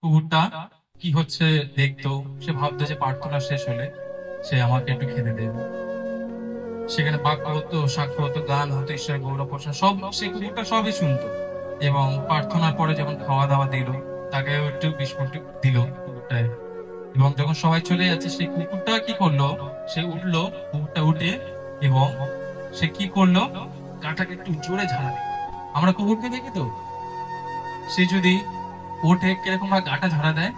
কুকুরটা কি হচ্ছে দেখতো। সে ভাবতো যে প্রার্থনা শেষ হলে সে আমাকে একটু খেতে দেবে। সেখানে বাক্য হতো, সাক্ষ্য হতো, গান হতো, ঈশ্বরের গৌরব প্রশংসা সব সে কুকুরটা সবই শুনতো। এবং প্রার্থনার পরে যখন খাওয়া দাওয়া দিল, তাকে একটু বিস্কুট দিল কুকুরটায়। এবং যখন সবাই চলে যাচ্ছে, সেই কুকুরটা কি করলো, সে উঠলো, কুকুরটা উঠে এবং সে কি করলো, গাটাকে একটু জোরে ঝাড়া দিল। আমরা কুকুরকে দেখি তো, সে যদি ওঠে কিরকম ভাবে গাটা ঝাড়া দেয়,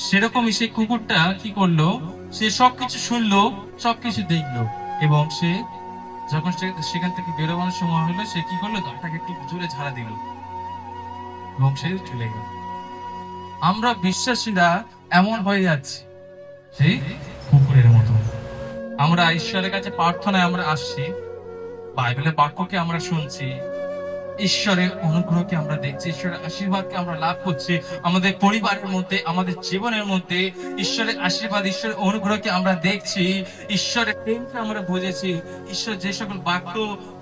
সেরকমই সেই কুকুরটা কি করলো, সে সবকিছু শুনলো, সবকিছু দেখলো। এবং সে যখন সেখান থেকে বেরোবার সময় হলো, সে কি করলো, গাটাকে একটু জোরে ঝাড়া দিল এবং সে চলে গেল। আমরা বিশ্বাসীরা এমন হয়ে যাচ্ছি সেই কুকুরের মতো। আমরা ঈশ্বরের কাছে প্রার্থনায় আমরা আসছি, বাইবেলের বাক্যকে আমরা শুনছি, ঈশ্বরের অনুগ্রহকে আমরা দেখছি, ঈশ্বরের আশীর্বাদকে আমরা লাভ করছি আমাদের পরিবারের মধ্যে, আমাদের জীবনের মধ্যে। ঈশ্বরের আশীর্বাদ, ঈশ্বরের অনুগ্রহকে আমরা দেখছি, ঈশ্বরের প্রেমকে আমরা বুঝেছি। ঈশ্বর যে সকল বাক্য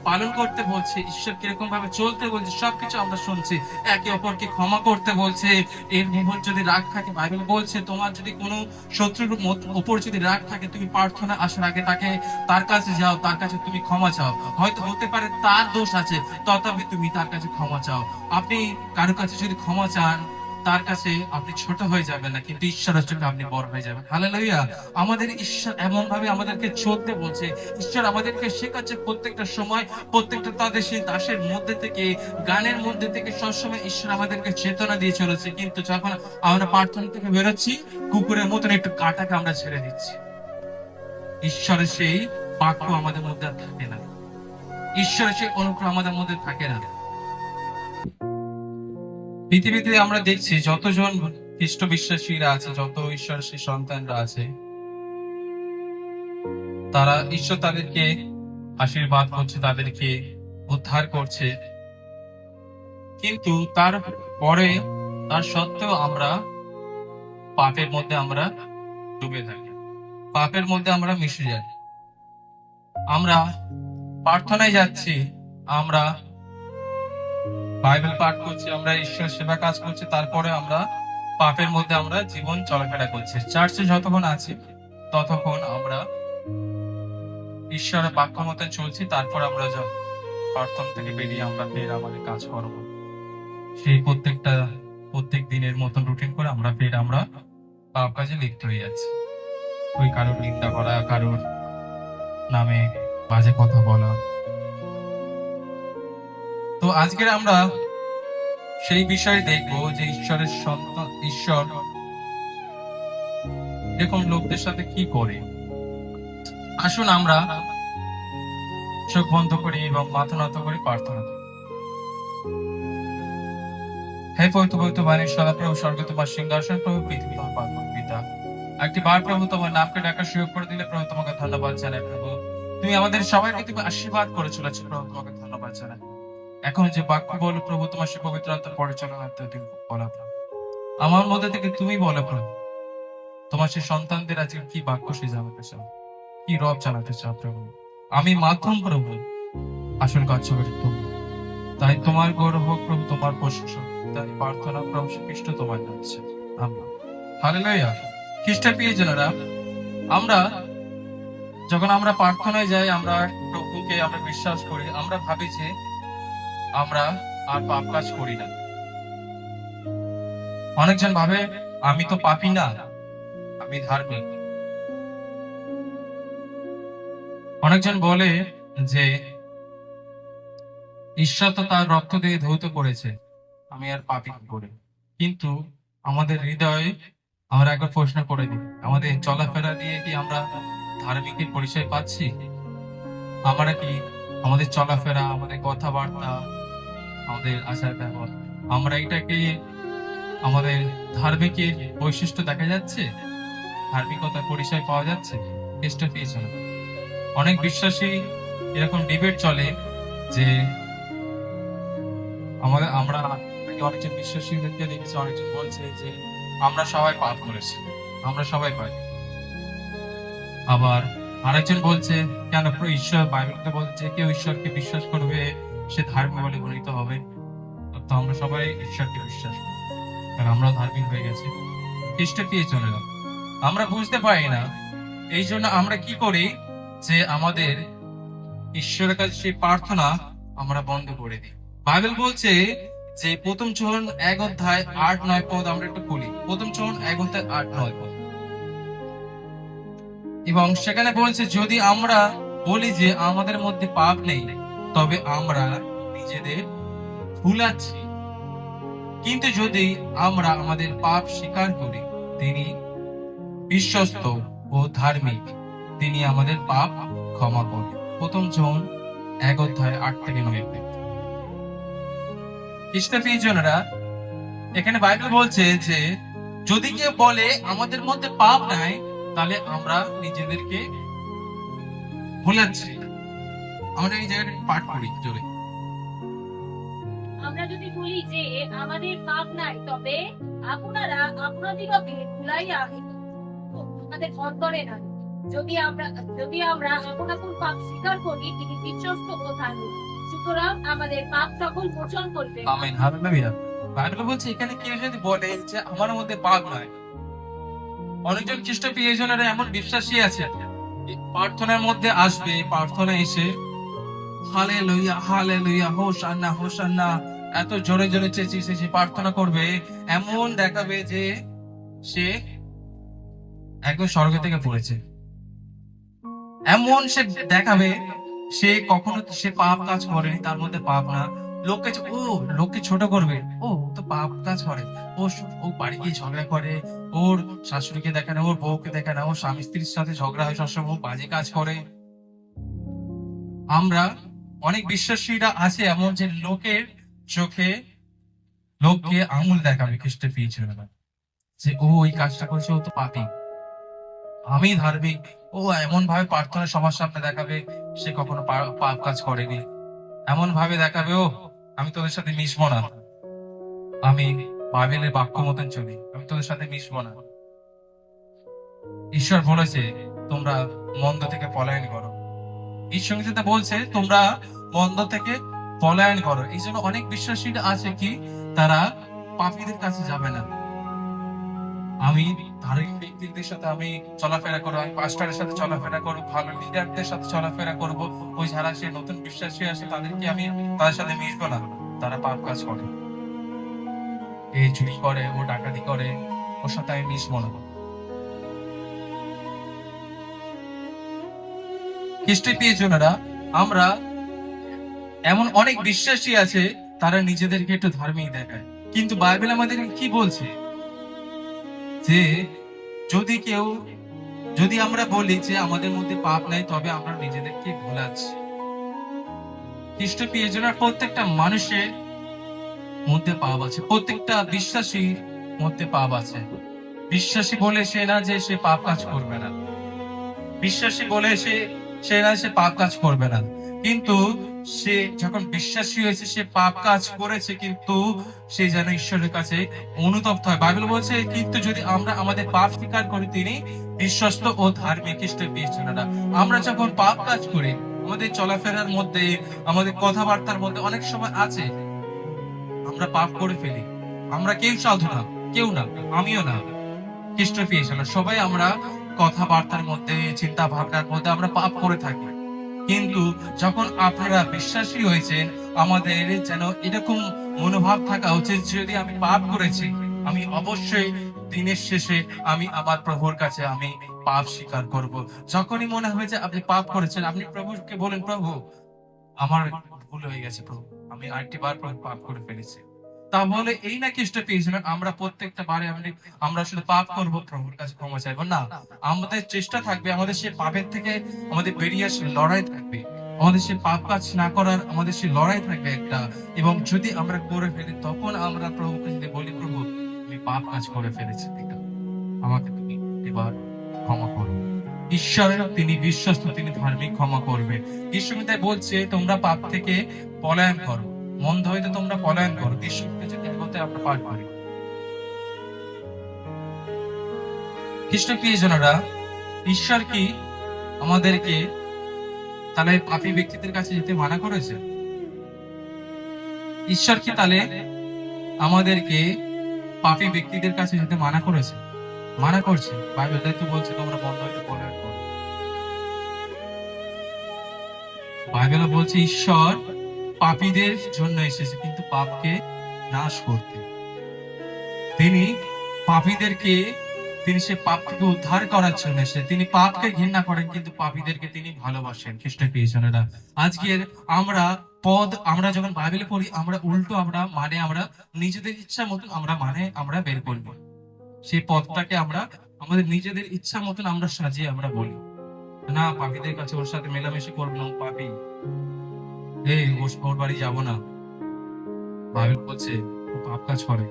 পালন করতে বলছে, ঈশ্বর কিরকম ভাবে চলতে বলছে, সবকিছু আমরা শুনছি। একে অপরকে ক্ষমা করতে বলছে। এর উপর যদি রাগ থাকে, বাইবেল বলছে তোমার যদি কোনো শত্রুর উপর যদি রাগ থাকে, তুমি প্রার্থনা আসার আগে তাকে, তার কাছে যাও, তার কাছে তুমি ক্ষমা চাও। হয়তো হতে পারে তার দোষ আছে, তথাপি তুমি তার কাছে ক্ষমা চাও। আপনি কারো কাছে যদি ক্ষমা চান, তার কাছে আপনি ছোট হয়ে যাবেন না, কিন্তু ঈশ্বরের চোখে আপনি বড় হয়ে যাবেন। হালেলুয়া। আমাদের ঈশ্বর এমন ভাবে আমাদেরকে চলতে বলছে, ঈশ্বর আমাদেরকে শেখাচ্ছে প্রত্যেকটা সময়, প্রত্যেকটা তাদের সেই দাসের মধ্যে থেকে, গানের মধ্যে থেকে সবসময় ঈশ্বর আমাদেরকে চেতনা দিয়ে চলেছে। কিন্তু যখন আমরা প্রার্থনা থেকে বেরোচ্ছি, কুকুরের মতন একটু কাটাকে আমরা ছেড়ে দিচ্ছি। ঈশ্বরের সেই বাক্য আমাদের মধ্যে আর থাকে না, ঈশ্বরের সেই অনুগ্রহ আমাদের মধ্যে থাকে না। পৃথিবীতে আমরা দেখছি যতজন খ্রিস্ট বিশ্বাসীরা আছে, যত ঈশ্বরের সেই সন্তানরা আছে, তারা ঈশ্বর তাদেরকে আশীর্বাদ করছে, তাদেরকে উদ্ধার করছে। কিন্তু তার পরে, তার সত্ত্বেও আমরা পাপের মধ্যে আমরা ডুবে থাকি, পাপের মধ্যে আমরা মিশে যাই। আমরা প্রার্থনায় যাচ্ছি, আমরা বাইবেল পাঠ করছি, আমরা ঈশ্বর সেবা কাজ করছি, তারপরে আমরা পাপের মধ্যে আমরা জীবন চলাফেরা করছি। চার্চে যতক্ষণ আছি ততক্ষণ আমরা ঈশ্বরের বাক্য মতে চলছি, তারপর আমরা প্রার্থনা থেকে বেরিয়ে আমরা ফের আমাদের কাজ করব, সেই প্রত্যেক দিনের মতন রুটিন করে আমরা ফের আমরা পাপ কাজে লিপ্ত হয়ে যাচ্ছি। ওই কারোর নিন্দা করা, কারোর নামে বাজে কথা বলা। তো আজকের আমরা সেই বিষয়ে দেখবো যে ঈশ্বরের সন্তান, ঈশ্বর এরকম লোকদের সাথে কি করে। আসুন আমরা চোখ বন্ধ করি এবং মাথা নত করে প্রার্থনা করি। হে পবিত্র পবিত্র বাণীর সদাপ্রভু, স্বর্গ তোমার সিংহাসন, প্রভু পৃথিবী তোমার পাদপদ্ম পিতা। একটি বার প্রভু তোমার নামকে ডাকার সুযোগ করে দিলে, প্রভু তোমাকে ধন্যবাদ জানাই। প্রভু তুমি আমাদের সবাইকে তুমি আশীর্বাদ করে চলেছো, প্রভু তোমাকে ধন্যবাদ জানাই। এখন যে বাক্য বলো প্রভু, তোমার সে পবিত্র আত্মার পরিচালনাতে তুমি বলা প্রভু, আমার মধ্যে থেকে তুমি বলো প্রভু, তোমার সে সন্তানদের আজকে কি বাক্য সে জানাতে চাও, কি রব জানাতে চাও প্রভু। আমি মাধ্যম প্রভু, আসল কাজ হবে তুমি। তাই তোমার গৌরব হোক প্রভু, তোমার প্রশংসা হোক। তাই প্রার্থনা প্রভু খ্রিস্ট তোমার যাচ্ছে। হালেলুয়া। খ্রিস্টের প্রিয়জনেরা, আমরা যখন আমরা প্রার্থনায় যাই, আমরা প্রভুকে আমরা বিশ্বাস করি, আমরা ভাবি যে আমরা আর পাপ কাজ করি না। অনেকজন ভাবে আমি তো পাপী না, আমি ধার্মিক। অনেকজন বলে যে ঈশ্বর তো তার রক্ত দিয়ে ধৌত করেছে, আমি আর পাপী কি করে। কিন্তু আমাদের হৃদয়ে আমরা একবার প্রশ্ন করে দিই, আমাদের চলাফেরা দিয়ে কি আমরা ধার্মিকের পরিচয় পাচ্ছি? আমরা কি আমাদের চলাফেরা, আমাদের কথাবার্তা, আমাদের আচার ব্যবহার, আমরা এটাকে আমাদের ধার্মিকের বৈশিষ্ট্য দেখা যাচ্ছে, ধার্মিকতার পরিচয় পাওয়া যাচ্ছে? চেষ্টা পেয়েছে না। অনেক বিশ্বাসী এরকম ডিবেট চলে যে আমরা অনেকজন বিশ্বাসীদেরকে দেখেছি, অনেকজন বলছে যে আমরা সবাই পাপ করেছি, আমরা সবাই পাই। আবার আরেকজন বলছে কেন ঈশ্বর, বাইবেলতে বলছে কেউ ঈশ্বরকে বিশ্বাস করবে সে ধার্মিক বলে গণিত হবে। তো আমরা সবাই ঈশ্বরকে বিশ্বাস করি। আর আমরা ধার্মিক হয়ে গেছি। খ্রিস্ট প্রিয়জনেরা, আমরা বুঝতে পারি না, এই জন্য আমরা কি করি যে আমাদের ঈশ্বরের কাছে সেই প্রার্থনা আমরা বন্ধ করে দিই। বাইবেল বলছে যে প্রথম যোহন 1:8-9 আমরা একটু পড়ি। প্রথম যোহন 1:8-9, এবং সেখানে বলছে যদি আমরা বলি যে আমাদের মধ্যে পাপ নেই, তবে আমরা নিজেদের ভুলাচ্ছি, কিন্তু যদি আমরা আমাদের পাপ স্বীকার করি, তিনি বিশ্বস্ত ও ধার্মিক, তিনি আমাদের পাপ ক্ষমা করেন। প্রথম যোহন 1:8-9। খ্রিস্টপ্রিয়জনেরা, এখানে বাইবেল বলছে যে যদি কেউ বলে আমাদের মধ্যে পাপ নাই, তাহলে আমরা নিজেদেরকে ভুলাচ্ছি। আমরা এই জায়গাটা পাঠ করি জোরে। আমরা যদি বলি যে আমাদের পাপ নাই, তবে আপনারা আপনাদিগকে ভুলাইয়া আমাদের অন্তরে নাই। যদি আমরা আপন আপন পাপ স্বীকার করি, তিনি বিশ্বস্ত ও ধার্মিক, সুতরাং আমাদের পাপ সকল মোচন করবে। Amen, hallelujah. বাইবেল বলছে এখানে কেউ যদি বলে যে আমার মধ্যে পাপ নাই, অনেকজন খ্রিস্ট প্রিয়জনেরা এমন বিশ্বাসী আছে, প্রার্থনার মধ্যে আসবে, প্রার্থনা এসে হালেলুয়া হালেলুয়া হোসান্না হোসান্না এত জোরে জোরে চেঁচিয়ে চেঁচিয়ে প্রার্থনা করবে, এমন দেখাবে যে সে একদম স্বর্গ থেকে পড়েছে। এমন সে দেখাবে সে কখনো সে পাপ কাজ করেনি, তার মধ্যে পাপ না। লোককে ছোট করবে, ও তো পাপ কাজ করে, ও বাড়ি গিয়ে ঝগড়া করে, ওর শাশুড়িকে দেখে না, ওর বউকে দেখে না, ওর স্বামী স্ত্রীর সাথে ঝগড়া হয় সবসময়, ও বাজে কাজ করে। আমরা অনেক বিশ্বাসীরা আছে এমন যে লোকের চোখে লোককে আঙুল দেখাবে খ্রিস্ট প্রিয়জনেরা, যে ও ওই কাজটা করেছে, ও তো পাপী, আমি ধার্মিক। ও এমন ভাবে প্রার্থনা সবার সামনে দেখাবে সে কখনো পাপ কাজ করেনি। এমন ভাবে দেখাবে ও আমি তোদের সাথে মিশবো না, আমি বাইবেলের বাক্য মতন চলি, আমি তোদের সাথে মিশবো না। ঈশ্বর বলেছে তোমরা মন্দ থেকে পলায়ন করো। ঈশ্বর সংহিতা বলছে তোমরা মন্দ থেকে পলায়ন করো। এই জন্য অনেক বিশ্বাসীরা আছে কি তারা পাপীদের কাছে যাবে না। আমি ধার্মিক ব্যক্তিদের সাথে আমি চলাফেরা করবো, আমি পাস্টারের সাথে চলাফেরা করবো, ভালো লিডারদের সাথে চলাফেরা করবো। ওই যারা সে নতুন বিশ্বাসী আসে তাদেরকে আমি তাদের সাথে মিশবো না, তারা পাপ কাজ করে, এ চুরি করে, ও ডাকাতি করে, ওর সাথে আমি মিশবো না। খ্রিস্টের প্রিয়জনেরা, আমরা এমন অনেক বিশ্বাসী আছে তারা নিজেদেরকে একটু ধার্মিক দেখায়, কিন্তু বাইবেল আমাদের কি বলছে যে যদি আমরা বলি যে আমাদের মধ্যে পাপ নাই, তবে আমরা নিজেদেরকে ভুলাচ্ছি। খ্রিস্ট প্রিয়জনের প্রত্যেকটা মানুষের মধ্যে পাপ আছে, প্রত্যেকটা বিশ্বাসীর মধ্যে পাপ আছে। বিশ্বাসী বলে সে না যে সে পাপ কাজ করবে না, বিশ্বাসী বলে সে না সে পাপ কাজ করবে না, কিন্তু সে যখন বিশ্বাসী হয়েছে সে পাপ কাজ করেছে, কিন্তু সে যেন ঈশ্বরের কাছে অনুতপ্ত হয়। বাইবেল বলছে কিন্তু যদি আমরা আমাদের পাপ স্বীকার করি, তিনি বিশ্বস্ত ও ধার্মিক। খ্রিস্টের প্রিয়জনেরা, আমরা যখন পাপ কাজ করি, আমাদের চলাফেরার মধ্যে, আমাদের কথাবার্তার মধ্যে অনেক সময় আছে আমরা পাপ করে ফেলি। আমরা কেউ সাধু না, কেউ না, আমিও না, খ্রিস্ট প্রিয়জনেরা, সবাই আমরা কথাবার্তার মধ্যে, চিন্তা ভাবনার মধ্যে আমরা পাপ করে থাকি। কিন্তু যখন আপনারা বিশ্বাসী হয়েছেন, আমাদের যেন এরকম মনোভাব থাকা উচিত, যদি আমি পাপ করেছি, আমি অবশ্যই দিনের শেষে আমি আমার প্রভুর কাছে আমি পাপ স্বীকার করব। যখনই মনে হবে যে আপনি পাপ করেছেন, আপনি প্রভুকে বলেন, প্রভু আমার ভুল হয়ে গেছে, প্রভু আমি আরেকটি বার পাপ করে ফেলেছি। তাহলে এই না খ্রিস্ট পেয়েছিলেন আমরা প্রত্যেকটা বারে আমরা শুধু পাপ করব, প্রভুর কাছে ক্ষমা চাইবো না। আমাদের চেষ্টা থাকবে, আমাদের সেই পাপের থেকে আমাদের বেরিয়ে আসে লড়াই থাকবে, আমাদের সেই পাপ কাজ না করার আমাদের সেই লড়াই থাকবে একটা। এবং যদি আমরা করে ফেলি, তখন আমরা প্রভুকে যদি বলি, প্রভু আমি পাপ কাজ করে ফেলেছি, আমাকে তুমি এবার ক্ষমা করো। ঈশ্বরের তিনি বিশ্বস্ত, তিনি ধার্মিক, ক্ষমা করবে। ঈশ্বর বলছে তোমরা পাপ থেকে পলায়ন করো, মন্দ হইতে তোমরা পলায়ন করো। ঈশ্বরকে যদি এগোতে আমরা পাঠ করি। খ্রিস্ট প্রিয়জনেরা, ঈশ্বর কি আমাদেরকে তাহলে পাপী ব্যক্তিদের কাছে যেতে মানা করেছে? ঈশ্বর কি তাহলে আমাদেরকে পাপী ব্যক্তিদের কাছে যেতে মানা করেছে, মানা করছে। বাইবেল তো বলছে তোমরা বন্ধ হইতে পরিহার করো। বাইবেল বলছে ঈশ্বর পাপীদের জন্য এসেছে, কিন্তু পাপকে নাশ করতে। তিনি পাপীদেরকে, তিনি সে পাপ থেকে উদ্ধার করার জন্য এসে, তিনি পাপকে ঘৃণা করেন কিন্তু পাপীদেরকে তিনি ভালোবাসেন। খ্রিস্ট প্রিয়জনেরা, আজকের আমরা যখন বাইবেলে পড়ি, আমরা উল্টো আমরা নিজেদের ইচ্ছা মতন আমরা বের করব। সেই পদটাকে আমরা আমাদের নিজেদের ইচ্ছা মতন আমরা সাজিয়ে আমরা বলি, না পাপীদের কাছে ওর সাথে মেলামেশা করবো না, ও পাপী, ওর বাড়ি যাবো না। বাইবেল বলছে ও পাপ কাজ করে।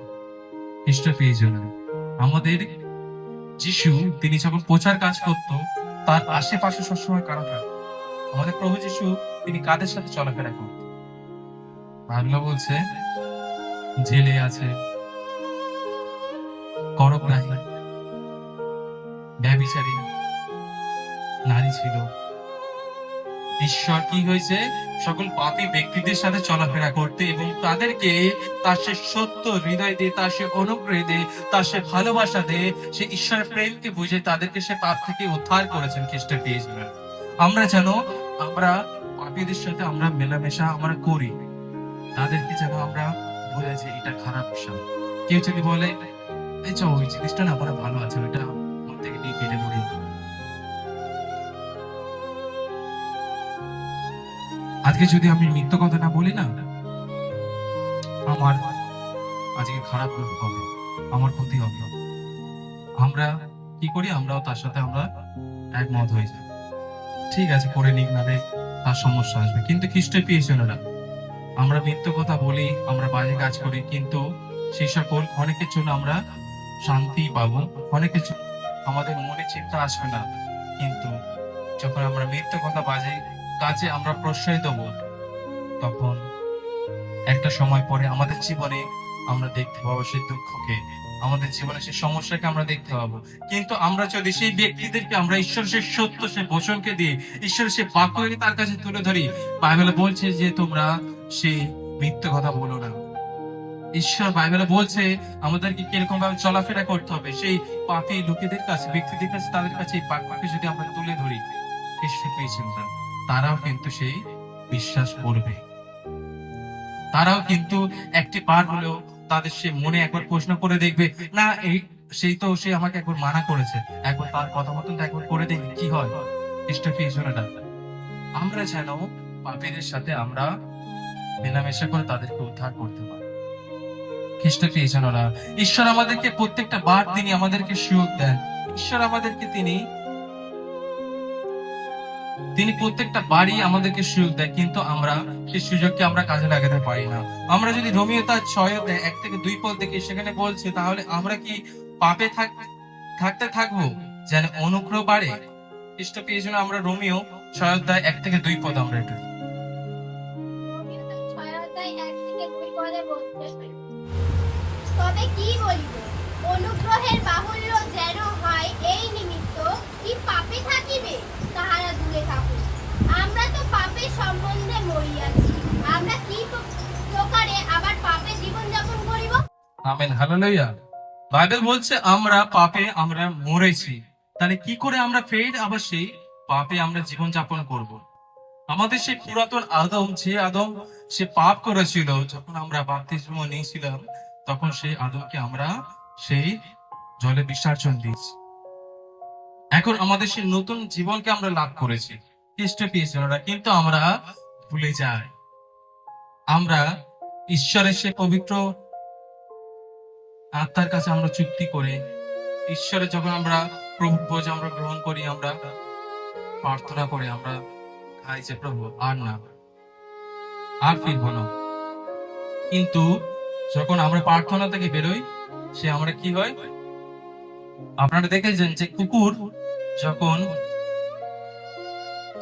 খ্রিস্ট প্রিয়জনেরা, আমাদের যিশু তিনি যখন প্রচার কাজ করতো, তার আশেপাশে সবসময় কারা থাকতো? আমাদের প্রভু যিশু তিনি কাদের সাথে চলাফেরা করতেন? বাইবেল বলছে জেলে আছে, করগ্রাহী, ব্যভিচারী নারী ছিল। ঈশ্বর কি হয়েছে? সকল পাপী ব্যক্তিদের সাথে চলাফেরা করতে এবং তাদেরকে তার সে সত্য হৃদয় দিয়ে, তার সে অনুগ্রহ দিয়ে, তার সে ভালোবাসা দিয়ে, সে ঈশ্বরের প্রেমকে বুঝে তাদেরকে সে পাপ থেকে উদ্ধার করেছেন। খ্রিস্ট পেয়েছিলেন। আমরা যেন আমরা পাপীদের সাথে আমরা মেলামেশা আমরা করি, তাদেরকে যেন আমরা বলে যে এটা খারাপ বিষয়। কেউ যদি বলে এই চ ওই জিনিসটা না আমার ভালো আছে, ওইটা মন থেকে নিয়ে কেটে পড়ি, আজকে যদি আমি মিথ্য কথা না বলি না, আমার আজকে খারাপ হবে, আমার ক্ষতি হবে। আমরা কি করি? আমরাও তার সাথে আমরা একমত হয়ে যাই, ঠিক আছে করে নিক না রে, তার সমস্যা আসবে। কিন্তু খ্রিস্ট পেয়েছেনরা, আমরা মিথ্য কথা বলি, আমরা বাজে কাজ করি, কিন্তু সেই সকল অনেকের জন্য আমরা শান্তি পাবো, অনেকের জন্য আমাদের মনে চিন্তা আসবে না। কিন্তু যখন আমরা মিথ্য কথা বাজে কাজে আমরা প্রশ্রয় দেবো, তখন একটা সময় পরে আমাদের জীবনে আমরা দেখতে পাবো সেই দুঃখকে, আমাদের জীবনে সেই সমস্যাকে আমরা দেখতে পাবো। কিন্তু আমরা যদি সেই ব্যক্তিদেরকে আমরা ঈশ্বরের সেই সত্য সেই বচনকে দিয়ে, ঈশ্বরের সেই বাক্যকে তার কাছে তুলে ধরি, বাইবেলে বলছে যে তোমরা সেই মিথ্যে কথা বলো না। ঈশ্বর বাইবেলে বলছে আমাদেরকে কিরকম ভাবে চলাফেরা করতে হবে। সেই পাপী লোকেদের কাছে, ব্যক্তিদের কাছে, তাদের কাছে এই বাক্যকে যদি আমরা তুলে ধরি, ঈশ্বর পেয়েছেন তারাও কিন্তু সেই বিশ্বাস করবে। তারাও কিন্তু একটি বার হলেও তাদের সে মনে একবার প্রশ্ন করে দেখবে, না এই সে আমাকে একবার মানা করেছে, একবার তার কথা মতন একবার করে দেখবে কি হয়। খ্রিস্ট প্রিয়জনেরা, আমরা যেন পাপীদের সাথে আমরা মেলামেশা করে তাদেরকে উদ্ধার করতে পারি। খ্রিস্ট প্রিয়জনেরা, ঈশ্বর আমাদেরকে প্রত্যেকটা বার তিনি আমাদেরকে সুযোগ দেন। ঈশ্বর আমাদেরকে তিনি প্রত্যেকটা বাড়ি আমাদেরকে সুযোগ দেয়, কিন্তু আমরা সেই সুযোগকে আমরা কাজে লাগাতে পারি না। আমরা যদি রোমিও তার 6 থেকে 2 পদ দেখি, সেখানে বলছে তাহলে আমরা কি পাপে থাকতে থাকবো যেন অনুগ্রহ বাড়ে? খ্রিস্ট পেয়েছিল। আমরা রোমিও 6 থেকে 2 পদ আমরা একটু তবে কি বলিব, অনুগ্রহের বাহুল্য যেন হয় এই নিমিত্ত কি পাপে থাকিবে, তাহারা দূরে থাকুক। আমরা তো পাপের সম্বন্ধে মরিয়াছি, আমরা কি প্রকারে আবার পাপে জীবন যাপন করিব? Amen, hallelujah. বাইবেল বলছে আমরা পাপে আমরা মরেছি, তাহলে কি করে আমরা ফের আবার সেই পাপে আমরা জীবন যাপন করব? আমাদের সেই পুরাতন আদম, যে আদম সে পাপ করেছিল, যখন আমরা বাপ্তিস্ম নিয়েছিলাম, তখন সেই আদমকে আমরা সেই জলে বিসর্জন দিয়েছি। এখন আমাদের সেই নতুন জীবনকে আমরা লাভ করেছি খ্রিস্ট পেয়েছিলাম, কিন্তু আমরা ভুলে যাই। আমরা ঈশ্বরের সে পবিত্র আত্মার কাছে আমরা চুক্তি করে, ঈশ্বরের যখন আমরা প্রভু ভোজ আমরা গ্রহণ করি, আমরা প্রার্থনা করে আমরা খাই যে প্রভু আর ফিরব না। কিন্তু যখন আমরা প্রার্থনা থেকে বেরোই, সে আমরা কি হয়? আপনারা দেখেছেন যে কুকুর যখন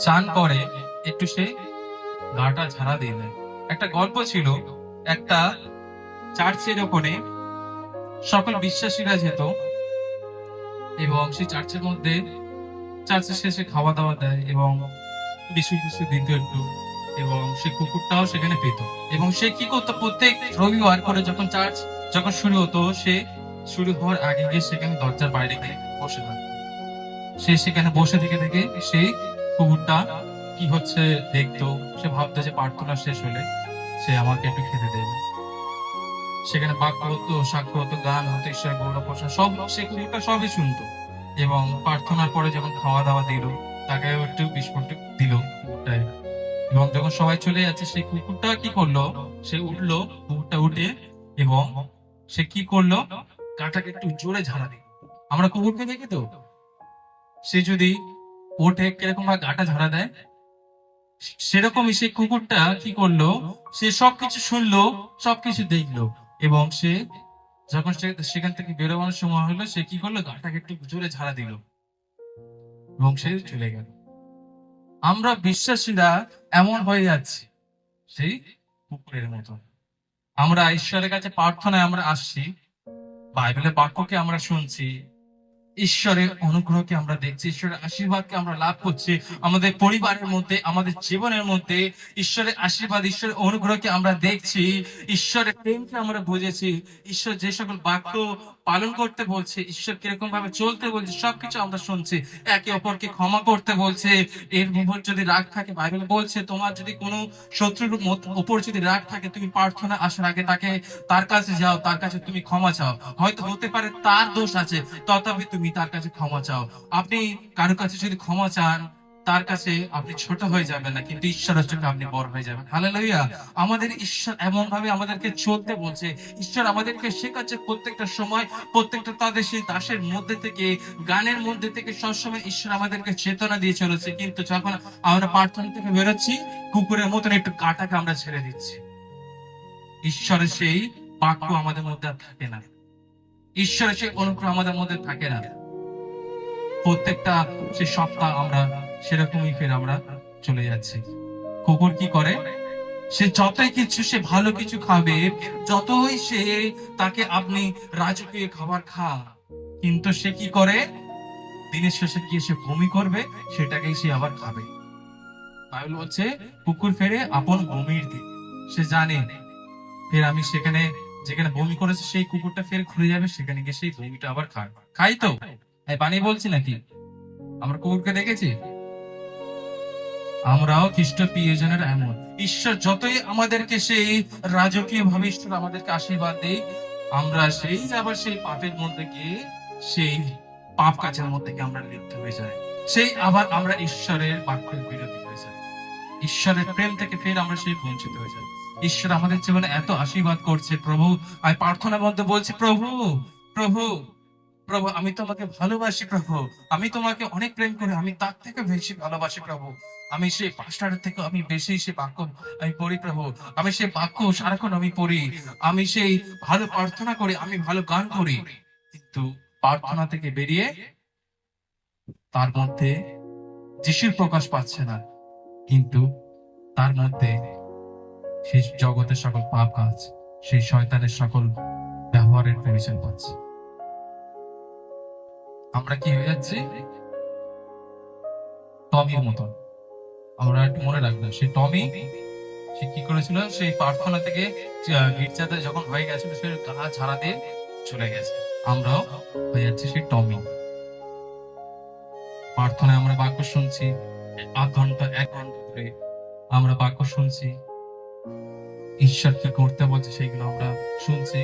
চান করে একটু সে গাটা ঝাড়া দিয়ে দেয়। একটা গল্প ছিল, একটা চার্চের ওখানে সকল বিশ্বাসীরা যেত এবং সেই চার্চের মধ্যে চার্চের শেষে খাওয়া দাওয়া দেয় এবং বিশু দিত একটু, এবং সে কুকুরটাও সেখানে পেত। এবং সে কি করতো? প্রত্যেক রবিবার করে যখন চার্চ শুরু হতো, সে শুরু হওয়ার আগে গিয়ে সেখানে দরজার বাইরে গিয়ে বসে থাকতো। সে সেখানে বসে থেকে থেকে সেই কুকুরটা কি হচ্ছে দেখতো। সে ভাবতো যে প্রার্থনা শেষ হলে সে আমাকে একটু খেতে দেবে। সেখানে বাক্য হতো, সাক্ষ্য হতো, গান হতো, ঈশ্বরের গৌরব প্রশংসা সব সে কুকুরটা সবই শুনতো। এবং প্রার্থনার পরে যখন খাওয়া দাওয়া দিল, তাকে একটু বিস্কুট দিল কুকুরটায়। এবং যখন সবাই চলে যাচ্ছে, সেই কুকুরটা কি করলো, সে উঠলো, কুকুরটা উঠে এবং সে কি করলো, গাটাকে একটু জোরে ঝাড়া দিল। আমরা কুকুরকে দেখি তো, সে যদি ওঠে কিরকম ভাবে গাটা ঝাড়া দেয়, সেরকমই সেই কুকুরটা কি করলো, সে সবকিছু শুনলো, সবকিছু দেখলো। এবং সে যখন সেখান থেকে বেরোবার সময় হলো, সে কি করলো, গাটাকে একটু জোরে ঝাড়া দিল এবং সে চলে গেল। আমরা বিশ্বাসীরা এমন হয়ে যাচ্ছি সেই কুকুরের মতো। আমরা ঈশ্বরের কাছে প্রার্থনায় আমরা আসছি, বাইবেলের বাক্যকে আমরা শুনছি, ঈশ্বরের অনুগ্রহকে আমরা দেখছি, ঈশ্বরের আশীর্বাদকে আমরা লাভ করছি আমাদের পরিবারের মধ্যে, আমাদের জীবনের মধ্যে ঈশ্বরের আশীর্বাদ, ঈশ্বরের অনুগ্রহকে আমরা দেখছি, ঈশ্বরের প্রেমকে আমরা বুঝেছি, ঈশ্বর যে সকল বাক্য পালন করতে বলছে, ঈশ্বর কিরকম ভাবে চলতে বলছে, সবকিছু আমরা শুনছি। একে অপরকে ক্ষমা করতে বলছে। এর উপর যদি রাগ থাকে, বাইবেল বলছে তোমার যদি কোনো শত্রুর উপর যদি রাগ থাকে, তুমি প্রার্থনা আসার আগে তার কাছে যাও, তার কাছে তুমি ক্ষমা চাও। হয়তো হতে পারে তার দোষ আছে, তথাপি তুমি তার কাছে ক্ষমা চাও। আপনি কারো কাছে যদি ক্ষমা চান, তার কাছে আপনি ছোট হয়ে যাবেন না, কিন্তু ঈশ্বরের চোখে আপনি বড় হয়ে যাবেন। হালেলুয়া। আমাদের ঈশ্বর এমন ভাবে আমাদেরকে চলতে বলছে, ঈশ্বর আমাদেরকে শেখাচ্ছে প্রত্যেকটা সময়, প্রত্যেকটা তাদের সেই দাসের মধ্যে থেকে, গানের মধ্যে থেকে সবসময় ঈশ্বর আমাদেরকে চেতনা দিয়ে চলেছে। কিন্তু যখন আমরা প্রার্থনা থেকে বেরোচ্ছি, কুকুরের মতন একটু কাটাকে আমরা ছেড়ে দিচ্ছি। ঈশ্বরের সেই বাক্য আমাদের মধ্যে আর থাকে না, ঈশ্বরের সেই অনুগ্রহ আমাদের মধ্যে থাকে না। প্রত্যেকটা সেই সপ্তাহ আমরা সেরকমই ফের আমরা চলে যাচ্ছি। কুকুর কি করে, সে যতই কিছু, সে ভালো কিছু খাবে, যতই সে তাকে আপনি রাজকীয় খাবার খা, কিন্তু সে কি করে, দিনের শেষে গিয়ে সে বমি করবে, সেটাকেই সে আবার খাবে। বাইবেল বলছে কুকুর ফেরে আপন বমির দিকে। সে জানে ফের আমি সেখানে যেখানে বমি করেছে সেই কুকুরটা ফের ঘুরে যাবে, সেখানে গিয়ে সেই বমিটা আবার খায়। খাই তো বানিয়ে বলছি নাকি? আমরা কুকুরকে দেখেছি। আমরাও খ্রিস্ট প্রিয়জনের এমন। ঈশ্বর যতই আমাদেরকে সেই রাজকীয় ভাবে ঈশ্বর আমাদেরকে আশীর্বাদ দেয়, আমরা সেই আবার সেই পাপের মধ্যে গিয়ে সেই পাপ কাজের মধ্যে গিয়ে আমরা লিপ্ত হয়ে যাই। সেই আবার আমরা ঈশ্বরের বাক্যের বিরোধী হয়ে যাই, ঈশ্বরের প্রেম থেকে ফের আমরা সেই বঞ্চিত হয়ে যাই। ঈশ্বর আমাদের জীবনে এত আশীর্বাদ করছে। প্রভু, আমি প্রার্থনার মধ্যে বলছি, প্রভু প্রভু প্রভু, আমি তোমাকে ভালোবাসি প্রভু, আমি তোমাকে অনেক প্রেম করি, আমি তার থেকে বেশি ভালোবাসি প্রভু। আমি সেই পাঁচটার থেকে আমি বেশি সেই বাক্য আমি পড়ি প্রভু, আমি সেই বাক্য সারাক্ষণ আমি পড়ি, আমি সেই ভালো প্রার্থনা করি, আমি ভালো গান করি। কিন্তু প্রার্থনা থেকে বেরিয়ে তার মধ্যে যিশুর প্রকাশ পাচ্ছে না, কিন্তু তার মধ্যে সেই জগতের সকল পাপ কাজ, সেই শয়তানের সকল ব্যবহারের পরিচয় পাচ্ছে। আমরা কি হয়ে যাচ্ছি, টমির মতন। আমরা একটু মনে রাখবো, সেই টমি সে কি করেছিল, সেই প্রার্থনা থেকে গির্জাতে যখন হয়ে গেছিল, সে গা ঝাড়া দিয়ে চলে গেছে। আমরাও হয়ে যাচ্ছি সেই টমি। প্রার্থনায় আমরা বাক্য শুনছি, আধ ঘন্টা 1 ঘন্টা ধরে আমরা বাক্য শুনছি, ঈশ্বর কি করতে বলছে সেইগুলো আমরা শুনছি।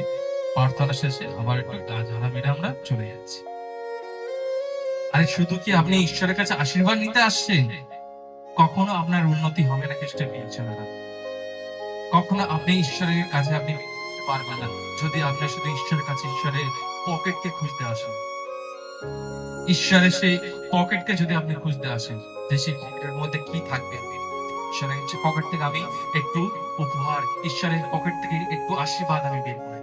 প্রার্থনা শেষে আবার একটু গা ঝাড়া মেরে আমরা চলে যাচ্ছি। আরে শুধু কি আপনি ঈশ্বরের কাছে আশীর্বাদ নিতে আসছেন? কখনো আপনার উন্নতি হবে না খ্রিস্টের প্রিয়জনেরা। কখনো আপনি ঈশ্বরের কাছে আপনি পারবেন না যদি আপনি শুধু ঈশ্বরের কাছে ঈশ্বরের পকেটকে খুঁজতে আসেন। ঈশ্বরের সেই পকেটকে যদি আপনি খুঁজতে আসেন, যে সেই পকেটের মধ্যে কি থাকবে, ঈশ্বরের পকেট থেকে আমি একটু উপহার, ঈশ্বরের পকেট থেকে একটু আশীর্বাদ আমি বের করি।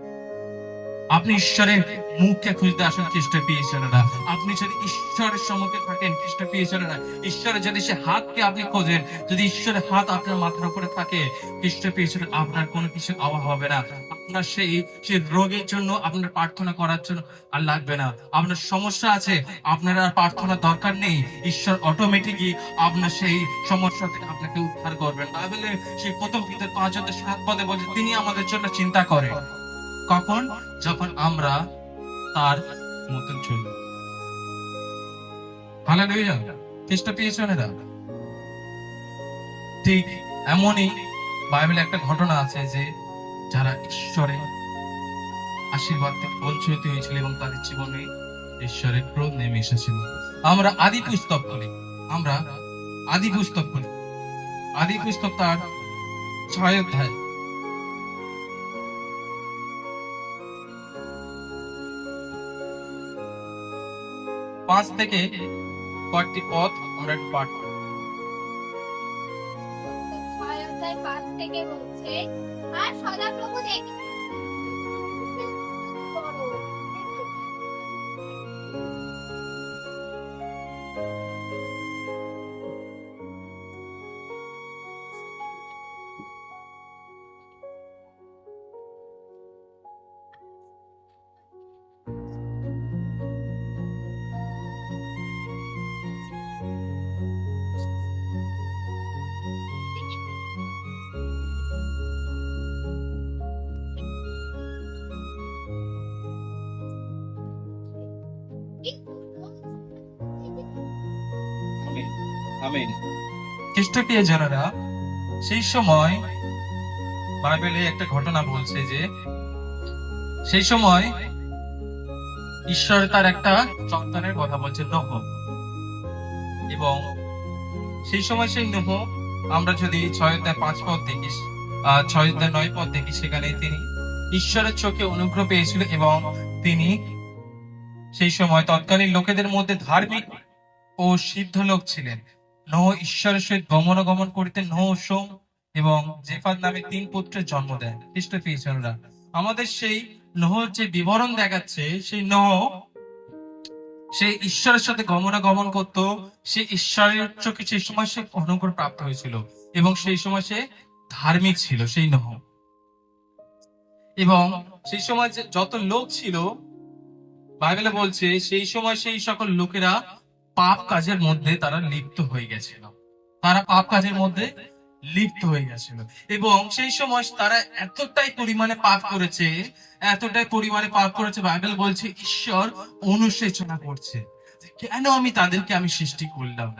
আপনি ঈশ্বরের মুখকে খুঁজতে আসেন খ্রিস্টের প্রিয়জনেরা। আপনি যদি ঈশ্বরের সম্মুখে থাকেন খ্রিস্টের প্রিয়জনেরা, ঈশ্বরের যদি সে হাতকে আপনি খোঁজেন, যদি ঈশ্বরের হাত আপনার মাথার উপরে থাকে খ্রিস্টের প্রিয়জনেরা, আপনার কোনো কিছু অভাব হবে না। আপনার সেই রোগের জন্য আপনার প্রার্থনা করার জন্য আর লাগবে না। আপনার সমস্যা আছে, আপনার আর প্রার্থনার দরকার নেই, ঈশ্বর অটোমেটিকই আপনার সেই সমস্যা থেকে আপনাকে উদ্ধার করবেন। বাইবেলে সেই প্রথম পিতর 5:7 বলছে তিনি আমাদের জন্য চিন্তা করেন। কখন? যখন আমরা তার মতন চলল। হালেলুয়া, খ্রিস্ট প্রিয়জনেরা, ঠিক এমনই বাইবেলে একটা ঘটনা আছে যে যারা ঈশ্বরের আশীর্বাদ থেকে বঞ্চিত হয়েছিল এবং তাদের জীবনে ঈশ্বরের ক্রোধ নেমে এসেছিল। আমরা আদি পুস্তক খুলি, আদি পুস্তক তার 6 অধ্যায় 5 থেকে কয়েকটি পদ আমরা একটু পাঠ করি। 6 থেকে বলছে, আর সদাপ্রভু দেখে আমেন। খ্রিস্ট প্রিয়জনেরা, সেই সময় বাইবেলে একটা ঘটনা বলছে যে সেই সময় ঈশ্বর তার একটা সন্তানের কথা বলছে, নূহ। এবং সেই সময় সেই নূহ, আমরা যদি 6 অধ্যায় 5 পদ দেখি, 6 অধ্যায় 9 পদ দেখি, সেখানে তিনি ঈশ্বরের চোখে অনুগ্রহ পেয়েছিল এবং তিনি সেই সময় তৎকালীন লোকেদের মধ্যে ধার্মিক ও সিদ্ধ লোক ছিলেন। নূহ ঈশ্বরের সহিত গমনাগমন করিতেন। নূহ, শোম এবং জেফাত নামে 3 পুত্রের জন্ম দেন। খ্রিস্ট প্রিয়জনেরা, আমাদের সেই নূহর যে বিবরণ দেখাচ্ছে, সেই নূহ সে ঈশ্বরের সাথে গমনাগমন করত। সে ঈশ্বরের চোখে সেই সময় সে অনুগ্রহ প্রাপ্ত হয়েছিল এবং সেই সময় সে ধার্মিক ছিল, সেই নূহ। এবং সেই সময় যে যত লোক ছিল, বাইবেলে বলছে সেই সময় সেই সকল লোকেরা পাপ কাজের মধ্যে তারা লিপ্ত হয়ে গেছিল। এবং সেই সময় তারা এতটাই পরিমাণে পাপ করেছে, বাইবেল বলছে ঈশ্বর অনুশোচনা করছে, কেন আমি তাদেরকে সৃষ্টি করলাম।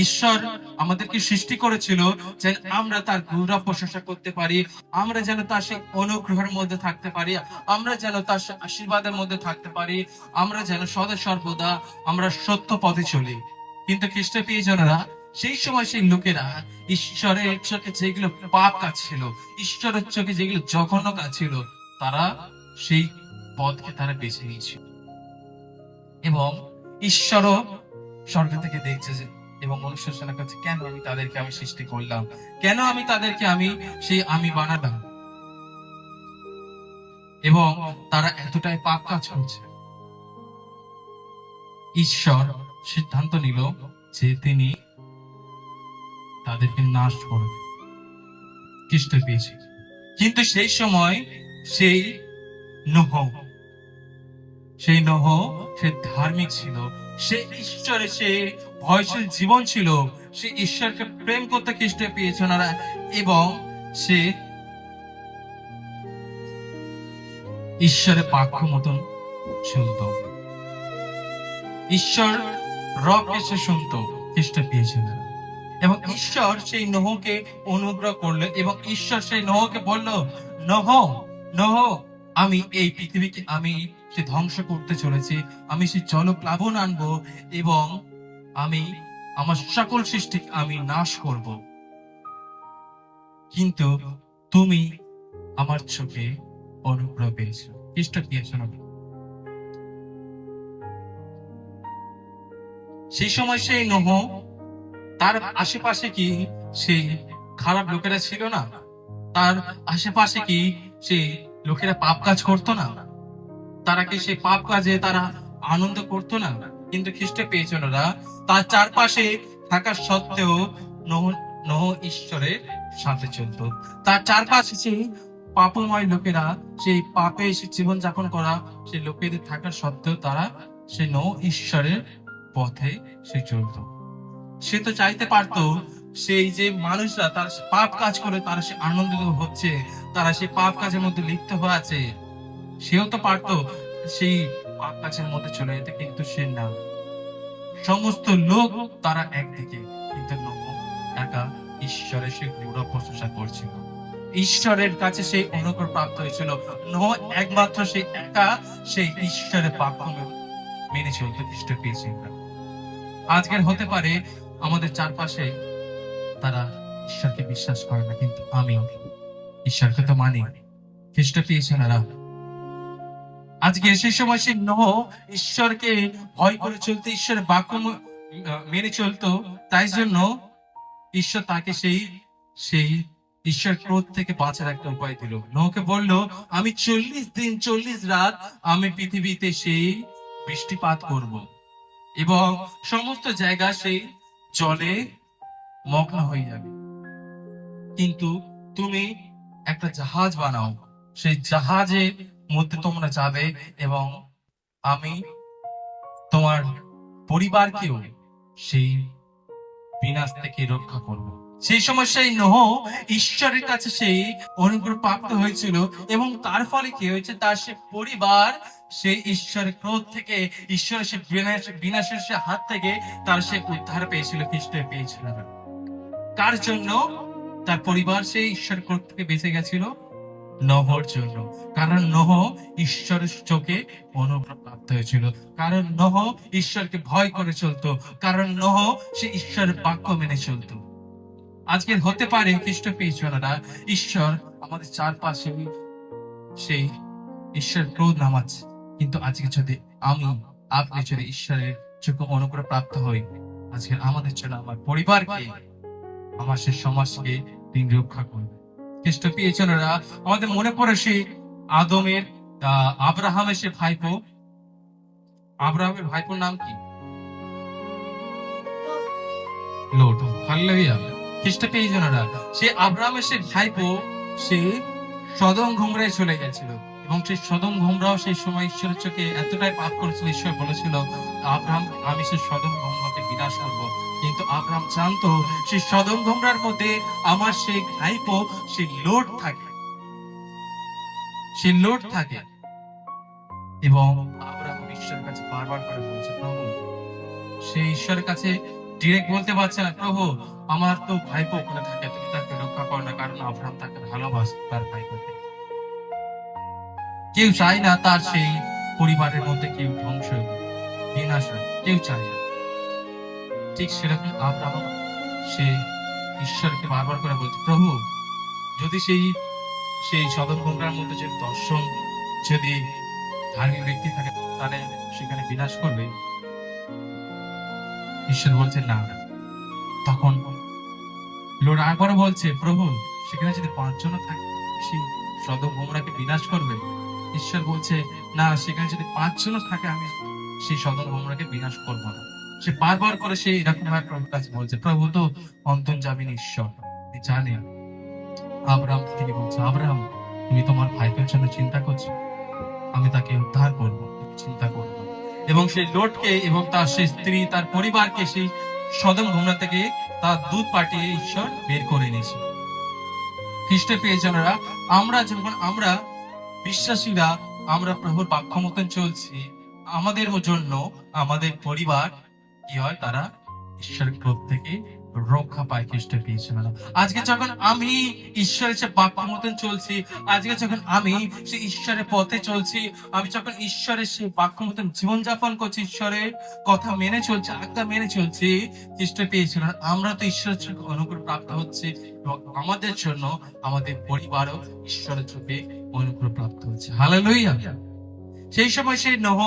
ঈশ্বর আমাদেরকে সৃষ্টি করেছিল যেন আমরা তার গৌরব প্রশংসা করতে পারি, আমরা যেন তার সেই অনুগ্রহের মধ্যে থাকতে পারি, আমরা যেন তার আশীর্বাদের মধ্যে থাকতে পারি, আমরা যেন সদা সর্বদা আমরা সত্য পথে চলি। কিন্তু খ্রিস্ট প্রিয়জনেরা, সেই সময় সেই লোকেরা ঈশ্বরের চোখে যেগুলো পাপ কাজ ছিল, ঈশ্বরের চোখে যেগুলো জঘন্য কাজ ছিল, তারা সেই পথকে তারা বেছে নিয়েছিল। এবং ঈশ্বরও স্বর্গ থেকে দেখছে যে এবং অনুশোচনা করছে, কেন আমি তাদেরকে সৃষ্টি করলাম, কেন আমি তাদেরকে আমি বানালাম। এবং তারা এতটাই পাপ কাজ করছে, ঈশ্বর সিদ্ধান্ত নিল যে তিনি তাদেরকে নাশ করবে। খ্রিস্ট পেয়েছে। কিন্তু সেই সময় সেই নূহ সে ধার্মিক ছিল, সে ঈশ্বরের সে ভয়শীল জীবন ছিল, সে ঈশ্বরকে প্রেম করতে খ্রিস্ট পেয়েছে ওনারা। এবং সে ঈশ্বরের বাক্য মতন শুনত, ঈশ্বর রবকে সে শুনত, খ্রিস্ট পেয়েছে। এবং ঈশ্বর সেই নূহকে অনুগ্রহ করলো এবং ঈশ্বর সেই নূহকে বলল, নূহ, আমি এই পৃথিবীকে সে ধ্বংস করতে চলেছি, আমি সেই জলপ্লাবন আনবো এবং আমি আমার সকল সৃষ্টি নাশ করব, কিন্তু তুমি আমার চোখে অনুগ্রহ পেয়েছো। খ্রিস্ট পেয়েছ না। সেই সময় সেই নূহ, তার আশেপাশে কি সেই খারাপ লোকেরা ছিল না? তার আশেপাশে কি সেই লোকেরা পাপ কাজ করতো না? তারা কি সেই পাপ কাজে তারা আনন্দ করতো না? কিন্তু খ্রিস্ট পেয়েছনরা তার চারপাশে থাকা সত্ত্বেও নূহ ঈশ্বরের সাথে চলতো। তার চারপাশে সেই পাপময় লোকেরা, সেই পাপে জীবন যাপন করা সেই লোকেদের থাকা সত্ত্বেও তারা সেই নূহ ঈশ্বরের পথে সে চলতো। সে তো চাইতে পারতো সেই যে মানুষরা তার পাপ কাজ করে তারা সে আনন্দিত হচ্ছে, তারা সেই পাপ কাজের মধ্যে লিপ্ত হয়ে আছে, সেও তো পারতো সেই পাক গাছের মধ্যে চলে যেতে, কিন্তু সে না। সমস্ত লোক তারা একদিকে, কিন্তু নোহ একা ঈশ্বরের সে গৌরব প্রশংসা করছিল। ঈশ্বরের কাছে সেই অনুগ্রহ প্রাপ্ত হয়েছিল। নোহ একমাত্র সেই একা সেই ঈশ্বরের বাক্য মেনে চলতে খ্রিস্ট পেয়েছিল। আজকের হতে পারে আমাদের চারপাশে তারা ঈশ্বরকে বিশ্বাস করে না, কিন্তু আমি ঈশ্বরকে তো মানি। খ্রিস্ট পেয়েছেন এরা। আজকে সেই সময় সেই নোহ ঈশ্বরকে ভয় করে চলতে, ঈশ্বরের বাক্য মেনে চলতো, তাই জন্য ঈশ্বর তাকে সেই সেই ঈশ্বর ক্রোধ থেকে বাঁচার একটা উপায় দিল। নোহকে বলল, আমি 40 দিন 40 রাত আমি পৃথিবীতে সেই বৃষ্টিপাত করব, এবং সমস্ত জায়গা সেই জলে মগ্ন হয়ে যাবে, কিন্তু তুমি একটা জাহাজ বানাও, সেই জাহাজের মধ্যে তোমরা যাবে, এবং আমি তোমার পরিবারকেও সেই বিনাশ থেকে রক্ষা করব। সেই সময় সেই নোহ ঈশ্বরের কাছে সেই অনুগ্রহ প্রাপ্ত হয়েছিল, এবং তার ফলে কি হয়েছে, তার সে পরিবার সেই ঈশ্বরের ক্রোধ থেকে, ঈশ্বরের সে বিনাশের সে হাত থেকে তার সে উদ্ধার পেয়েছিল, খ্রিস্ট পেয়েছিল। কার জন্য? তার পরিবার সেই ঈশ্বর ক্রোধ থেকে বেঁচে গেছিল, নোহর জন্য। কারণ নোহ ঈশ্বরের চোখে অনুগ্রহ প্রাপ্ত হয়েছিল, কারণ নোহ ঈশ্বরকে ভয় করে চলতো, কারণ নোহ সে ঈশ্বরের বাক্য মেনে চলতো। আজকে হতে পারে খ্রিস্ট পেয়েছনারা ঈশ্বর আমাদের চারপাশে সেই ঈশ্বর ক্রোধ নামাচ্ছে, কিন্তু আজকে যদি আপনি যদি ঈশ্বরের চোখে অনুগ্রহ প্রাপ্ত হই, আজকে আমাদের জন্য, আমার পরিবারকে, আমার সে সমাজকে তিনি রক্ষা করবে। খ্রিস্ট পেয়েছনারা আমাদের মনে পড়ে সেই আদমের আব্রাহামের সে ভাইপো। আব্রাহামের ভাইপোর নাম কি? লোট। হাল্লেলুয়া। খ্রিস্ট পেয়েছনারা সে আব্রাহামের সে ভাইপো সে সদম গমরায় চলে গেছিল, এবং সেই সদম গমরাও সেই সময় ঈশ্বরের চোখে এতটাই পাপ করেছিল, ঈশ্বর বলেছিল, আব্রাহাম, আমি সেই সদম গমরাকে বিনাশ করব, কিন্তু আব্রাহাম জানতো সেই সদম গমরার মধ্যে আমার সেই ভাইপো সেই লোট থাকে, সেই লোট থাকে। এবং আব্রাহাম ঈশ্বরের কাছে বারবার করে বলছে, প্রভু, সেই ঈশ্বরের কাছে ডিরেক্ট বলতে পারছে না, প্রভু আমার তো ভাইপো ওখানে থাকে, তুমি তাকে রক্ষা করো না, কারণ আব্রাহাম তাকে ভালোবাসে, তার ভাইপোকে। কেউ চায় না তার সেই পরিবারের মধ্যে কেউ ধ্বংস বিনাশ হয়, কেউ চায় না। ঠিক সেরকম আব্রাহাম সে ঈশ্বরকে বারবার করে বলছে, প্রভু যদি সেই সদম গমরার মধ্যে যে দর্শন যদি ধার্মিক ব্যক্তি থাকে, তাহলে সেখানে বিনাশ করবে। ঈশ্বর বলছে না। তখন লোট আবার বলছে, প্রভু সেখানে যদি 5 জন থাকে, সেই সদম গমরাকে বিনাশ করবে। ঈশ্বর বলছে, না, সেখানে যদি 5 জন থাকে, আমি সেই সদম গমরাকে বিনাশ করব না। সে বারবার করে সেই এরকম ভাবে প্রভুর কাছে বলছে। প্রভু তো অন্তর্যামী ঈশ্বর, তিনি জানেন। আব্রাহাম তিনি বলছে, আব্রাহাম তুমি তোমার ভাইপোর জন্য চিন্তা করছো, আমি তাকে উদ্ধার করবো, চিন্তা করবো। এবং সেই লোটকে এবং তার সেই স্ত্রী, তার পরিবারকে সেই সদম গমরা থেকে তার দুধ পাঠিয়ে ঈশ্বর বের করে নিয়েছিল। খ্রিস্ট পেয়েছনারা আমরা বিশ্বাসীরা, আমরা প্রভুর বাক্য মতন চলছি, আমাদের জন্য আমাদের পরিবার কি হয়, তারা ঈশ্বরের ক্রোধ থেকে রক্ষা পায়। খ্রিস্ট পেয়েছনারা আজকে যখন আমি ঈশ্বরের সে বাক্য মতন চলছি, আজকে যখন আমি সেই ঈশ্বরের পথে চলছি, আমি যখন ঈশ্বরের সেই বাক্য মতন জীবনযাপন করছি, ঈশ্বরের কথা মেনে চলছি, আজ্ঞা মেনে চলছি, খ্রিস্ট পেয়েছনারা আমরা তো ঈশ্বরের চোখে অনুগ্রহ প্রাপ্ত হচ্ছে, এবং আমাদের জন্য আমাদের পরিবারও ঈশ্বরের চোখে অনুগ্রহ প্রাপ্ত হচ্ছে। হালেলুয়া। সেই সময় সেই নোহ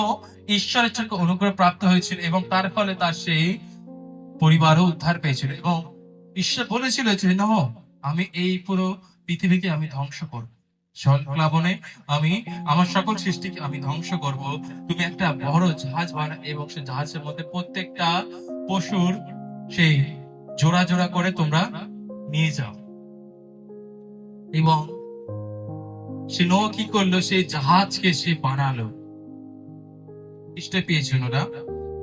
ঈশ্বরের চোখে অনুগ্রহ প্রাপ্ত হয়েছিল, এবং তার ফলে তার সেই পরিবারও উদ্ধার পেয়েছিল। এবং ঈশ্বর বলেছিল যে, নোহ, আমি এই পুরো পৃথিবীকে আমি ধ্বংস করব, জলপ্লাবনে আমি আমার সকল সৃষ্টিকে আমি ধ্বংস করব। তুমি একটা বড় জাহাজ বানাও, এবং সেই জাহাজের মধ্যে প্রত্যেকটা পশুর সেই জোড়া জোড়া করে তোমরা নিয়ে যাও। এবং সে নোহ কি করলো, সেই জাহাজকে সে বানালো। খ্রিস্ট পেয়েছেন ওরা,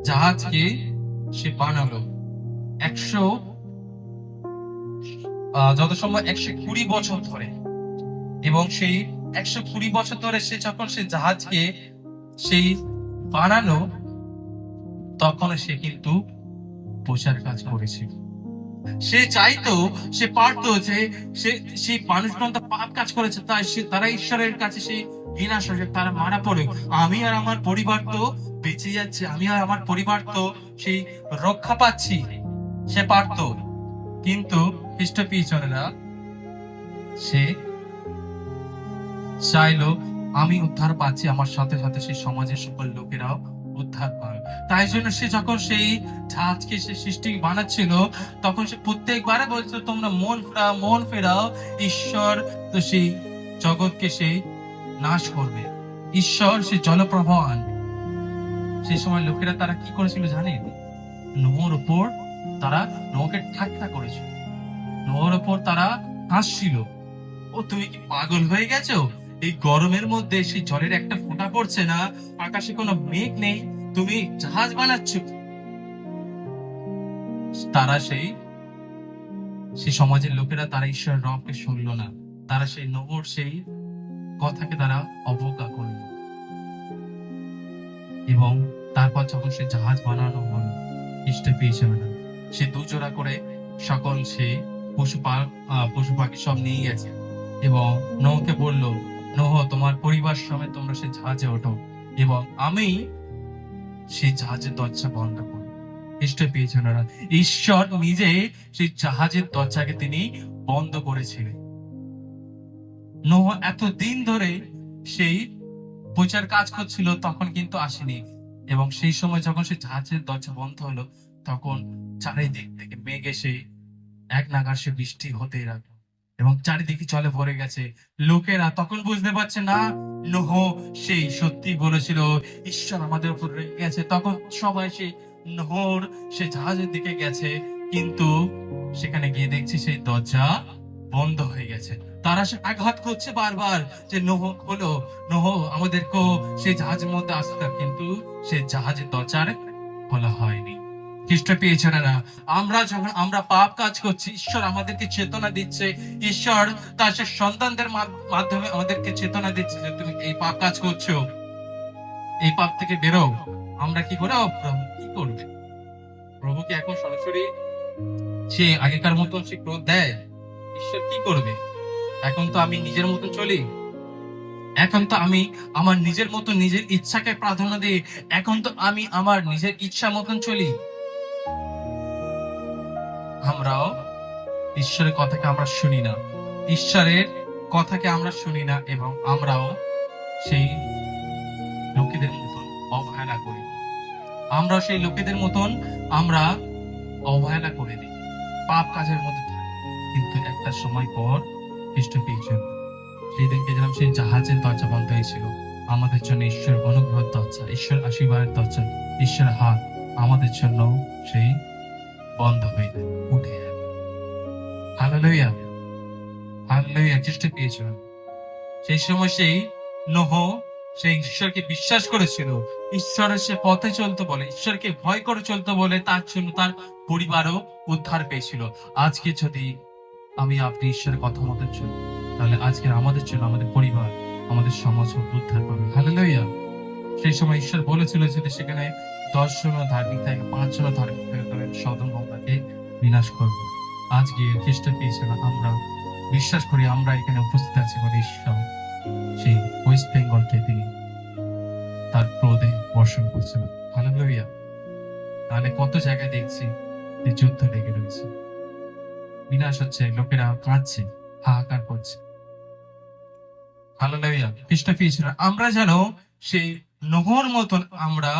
জাহাজকে সে বানালো 100 যত সময় 120 বছর ধরে, এবং সেই 120 বছর ধরে সে যখন সে জাহাজকে সেই বানানো, তখন সে কিন্তু বোঝার কাজ করেছিল। সে চাইতো, সে পারতো যে সে সেই মানুষগণ তো পাপ কাজ করেছে, তাই তারা ঈশ্বরের কাছে সেই বিনাশ হয়েছে, তারা মারা পড়ে। আমি আর আমার পরিবার তো বেঁচে যাচ্ছে, আমি আর আমার পরিবার তো সেই রক্ষা পাচ্ছি। সে পারতো, কিন্তু খ্রিস্ট পিছনেরা সে চাইলো আমি উদ্ধার পাচ্ছি, আমার সাথে সাথে সেই সমাজের সকল লোকেরাও উদ্ধার পায়। তাই জন্য সে যখন সেই জাহাজকে সে সৃষ্টি বানাচ্ছিল, তখন সে প্রত্যেকবারে বলছে তোমরা মন ফেরাও, ঈশ্বর তো সেই জগৎকে সেই নাশ করবে, ঈশ্বর সেই জলপ্রবাহ আনবে। সেই সময় লোকেরা তারা কি করেছিল জানেন? নোহর উপর তারা নোহকে ঠাট্টা করেছিল, নোহর উপর তারা হাসছিল, ও তুমি কি পাগল হয়ে গেছো? এই গরমের মধ্যে সেই জলের একটা ফোঁটা পড়ছে না, আকাশে কোনো মেঘ নেই, তুমি জাহাজ বানাচ্ছ। তারা সেই সমাজের লোকেরা তারা ঈশ্বরের রবকে শুনলো না, তারা সেই নোহর সেই কথাকে তারা অবজ্ঞা করলো। এবং তারপর যখন সে জাহাজ বানানো হলো, খ্রিস্ট পেয়েছে না, সে দুজোড়া করে সকল সে পশু পাখি সব নিয়ে গেছে এবং নোহকে বলল, নোহ তোমার পরিবার সমেত তোমরা সে জাহাজে ওঠো এবং আমি সেই জাহাজের দরজা বন্ধ করব। খ্রিস্ট পেয়েছেন না, ঈশ্বর নিজে সেই জাহাজের দরজাকে তিনি বন্ধ করেছিলেন। নোহ এতদিন ধরে সেই বোঝার কাজ করছিল, তখন কিন্তু আসেনি। এবং সেই সময় যখন সে জাহাজের দরজা বন্ধ হলো, তখন চারিদিক থেকে মেঘ এসে এক নাগার সে বৃষ্টি হতে লাগলো এবং চারিদিকে জলে ভরে গেছে। লোকেরা তখন বুঝতে পারছে না নোহ সেই সত্যি বলেছিল, ঈশ্বর আমাদের উপর রেগে গেছে। তখন সবাই সেই নোহর সে জাহাজের দিকে গেছে, কিন্তু সেখানে গিয়ে দেখছি সেই দরজা বন্ধ হয়ে গেছে। তারা সে আঘাত করছে বারবার যে নোহ হলো, নোহ আমাদেরকে সেই জাহাজের মধ্যে আসতে, কিন্তু সে জাহাজের দরজা খোলা হয়নি। খ্রিস্ট পেয়েছে না, আমরা পাপ কাজ করছি, ঈশ্বর আমাদেরকে চেতনা দিচ্ছে, ঈশ্বর তার সে সন্তানদের মাধ্যমে আমাদেরকে চেতনা দিচ্ছে যে তুমি এই পাপ কাজ করছো, এই পাপ থেকে বেরো। আমরা কি করে প্রভু কি করবে? প্রভু কি এখন সরাসরি সে আগেকার মতন সে ক্রোধ দেয়? ঈশ্বর কি করবে? এখন তো আমি নিজের মতন চলি, এখন তো আমি আমার নিজের মতন নিজের ইচ্ছাকে প্রাধান্য দিই, এখন তো আমি আমার নিজের ইচ্ছা মতন চলি। আমরাও ঈশ্বরের কথাকে আমরা শুনি না, ঈশ্বরের কথাকে আমরা শুনি না, এবং আমরাও সেই লোকেদের মতন অবহেলা করি। আমরা সেই লোকেদের মতন আমরা অবহেলা করে দিই, পাপ কাজের মধ্যে থাকি। কিন্তু একটা সময় পর খ্রিস্ট পেয়েছেন, সেই দিন গেছিলাম সেই জাহাজের দরজা বন্ধ হয়েছিল, আমাদের জন্য ঈশ্বরের অনুগ্রহ দরজা, ঈশ্বর আশীর্বাদের দরজা, ঈশ্বরের হাত আমাদের জন্য সেই বন্ধ হয়ে যায়, উঠে যায়। Hallelujah, hallelujah. খ্রিস্ট পেয়েছেন সেই সময় সেই নোহ সেই ঈশ্বরকে বিশ্বাস করেছিল, ঈশ্বরের সে পথে চলতে বলে, ঈশ্বরকে ভয় করে চলতে বলে, তার জন্য তার পরিবারও উদ্ধার পেয়েছিল। আজকে যদি আমি আপনি ঈশ্বরের কথা মতো চলি, তাহলে আজকে আমাদের জন্য আমাদের পরিবার, আমাদের সমাজ উদ্ধার পাবে। হালেলুয়া। সেই সময় ঈশ্বর বলেছিল যদি সেখানে 10 জন ধার্মিক থাকে, 5 জন ধার্মিক থাকে, তাহলে সদম গমরাকে বিনাশ করবো। আজকে খ্রিস্ট পেয়েছিল, আমরা বিশ্বাস করি আমরা এখানে উপস্থিত আছি বলে ঈশ্বর সেই ওয়েস্ট বেঙ্গলকে তিনি তার ক্রোধে বর্ষণ করছেন। হালেলুয়া। তাহলে কত জায়গায় দেখছি যে যুদ্ধ লেগে রয়েছে, বিনাশ হচ্ছে, লোকেরা কাঁদছে, হাহাকার করছে। হালেলুয়া। খ্রিস্ট পেয়েছিল আমরা যেন সেই নোহর মতন আমরা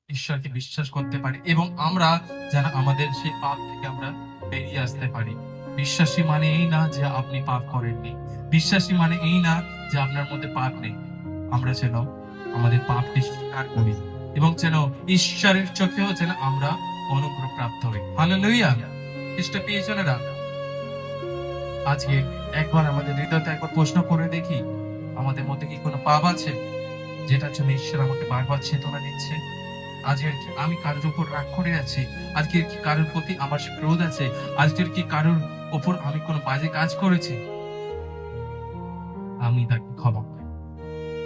ঈশ্বরকে বিশ্বাস করতে পারি এবং আমরা যেন আমাদের সেই পাপ থেকে আমরা বেরিয়ে আসতে পারি। বিশ্বাসী মানে এই না যে আপনি পাপ করেননি, বিশ্বাসী মানে এই না যে আপনার মধ্যে পাপ নেই। আমরা যেন আমাদের পাপকে স্বীকার করি এবং যেন ঈশ্বরের চোখেও যেন আমরা অনুগ্রহ প্রাপ্ত হই। হালেলুয়া। খ্রিস্ট পেয়েছেন। আজকে একবার আমাদের হৃদয়তে একবার প্রশ্ন করে দেখি, আমাদের মধ্যে কি কোনো পাপ আছে যেটার জন্য ঈশ্বর আমাকে বারবার চেতনা দিচ্ছে? আজকের কি আমি কারোর উপর রাগ করে আছি? আজকের কি কারোর প্রতি আমার ক্রোধ আছে? আজকের কি কারোর উপর আমি কোনো বাজে কাজ করেছি? আমি তাকে ক্ষমা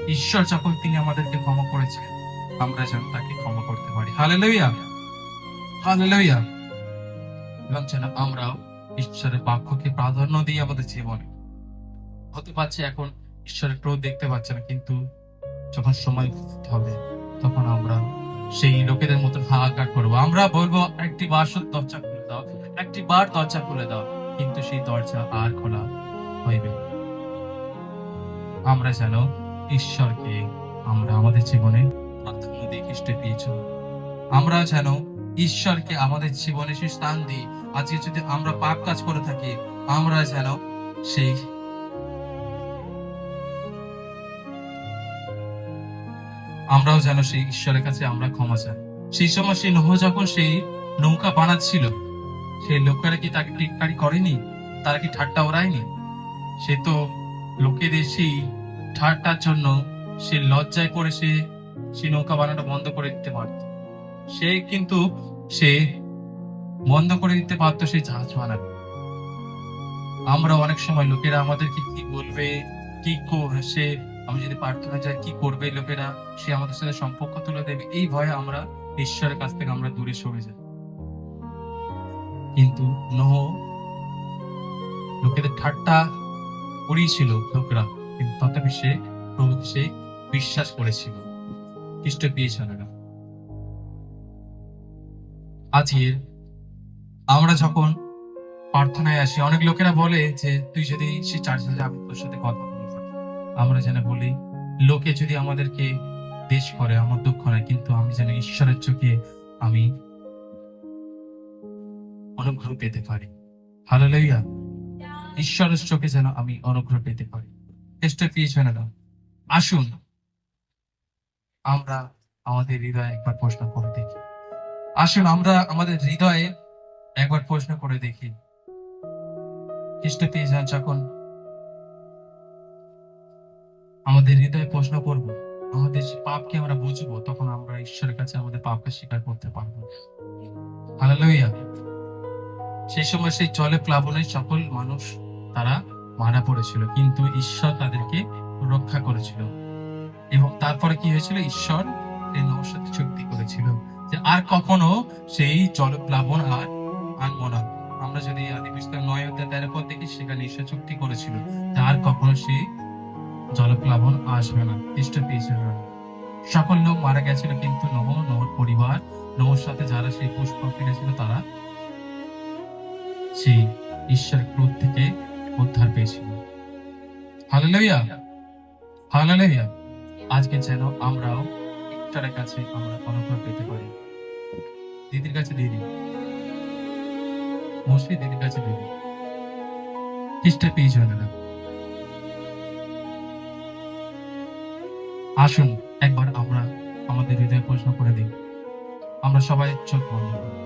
ঈশ্বর যখন তিনি আমাদেরকে ক্ষমা করেছেন, আমরা যেন তাকে ক্ষমা করতে পারি। Hallelujah, hallelujah. এবং যেন আমরাও ঈশ্বরের বাক্যকে প্রাধান্য দিই আমাদের জীবনে। হতে পারছে এখন ঈশ্বরের ক্রোধ দেখতে পাচ্ছে না, কিন্তু যখন সময় উপস্থিত হবে তখন আমরা সেই লোকেদের মতো হাহাকার করবো। আমরা বলবো, একটি বার শুধু দরজা খুলে দাও, একটি বার দরজা খুলে দাও, কিন্তু সেই দরজা আর খোলা হইবে না। আমরা যেন ঈশ্বরকে আমরা আমাদের জীবনে প্রাধান্য দিই, খ্রিস্টের পেয়েছি। আমরা যেন ঈশ্বরকে আমাদের জীবনে সেই স্থান দিই। আজকে যদি আমরা পাপ কাজ করে থাকি, আমরা যেন সেই আমরাও যেন সেই ঈশ্বরের কাছে আমরা ক্ষমা চাই। সেই সময় সেই নোহ যখন সেই নৌকা বানাচ্ছিল, সেই লোকেরা কি তাকে টিটকারি করেনি? তারা কি ঠাট্টা ওড়ায়নি? সে তো লোকেদের সেই ঠাট্টার জন্য সে লজ্জায় পড়ে সে সেই নৌকা বানানো বন্ধ করে দিতে পারত। সে কিন্তু সে বন্ধ করে দিতে পারতো সেই জাহাজ বানানো। আমরা অনেক সময় লোকেরা আমাদেরকে কি বলবে, কি সে আমি যদি প্রার্থনা যাই কি করবে লোকেরা, সে আমাদের সাথে সম্পর্ক তুলে দেবে, এই ভয়ে আমরা ঈশ্বরের কাছ থেকে আমরা দূরে সরে যাই। কিন্তু নোহ লোকেদের ঠাট্টা করিয়েছিল লোকরা, কিন্তু তথাপি সে প্রভুকে সে বিশ্বাস করেছিল। খ্রিস্ট পেয়েছিল না। আজকে আমরা যখন প্রার্থনায় আসি, অনেক লোকেরা বলে যে তুই যদি সে চার্চে যা, আমি তোর সাথে কথা বলবো। আমরা যেন বলি, লোকে যদি আমাদেরকে দেশ করে আমার দুঃখ নাই, কিন্তু আমি যেন ঈশ্বরের চোখে আমি অনুগ্রহ পেতে পারি। হালেলুয়া। ঈশ্বরের চোখে যেন আমি অনুগ্রহ পেতে পারি। চেষ্টা পেয়েছে না। আসুন আমরা আমাদের হৃদয়ে একবার প্রশ্ন করে দেখি। আসুন আমরা আমাদের হৃদয়ে একবার প্রশ্ন করে দেখি। খ্রিস্ট পেয়েছেন যখন আমাদের হৃদয়ে প্রশ্ন করব, আমাদের পাপকে আমরা বুঝবো, তখন আমরা ঈশ্বরের কাছে আমাদের পাপকে স্বীকার করতে পারবো। হালেলুয়া। সেই সময় সেই জলে প্লাবনে সকল মানুষ তারা মারা পড়েছিল, কিন্তু ঈশ্বর তাদেরকে রক্ষা করেছিল। এবং তারপরে কি হয়েছিল? ঈশ্বর এই নোহর সাথে চুক্তি করেছিল যে আর কখনো সেই জল প্লাবন আর আনবো না। আমরা যদি আদি পুস্তক 9 পর দেখি, সেখানে ঈশ্বর চুক্তি করেছিল যে আর কখনো সেই জলপ্লাবন আসবে না। খ্রিস্ট পেয়েছে না। সকল লোক মারা গেছিল, কিন্তু নোহর পরিবার, নোহর সাথে যারা সেই পুষ্প ফিরেছিল, তারা সেই ঈশ্বরের ক্রোধ থেকে উদ্ধার পেয়েছিল। Hallelujah, hallelujah. আজকে যেন আমরাও ঈশ্বরের কাছে আমরা অনুগ্রহ পেতে পারি। দিদির কাছে দিদি, মুসলি দিদির কাছে দিদি, খ্রিস্ট পেয়েছে না। আসুন একবার আমরা আমাদের হৃদয়ে প্রশ্ন করে দিই। আমরা সবাই চোখ বন্ধ করি।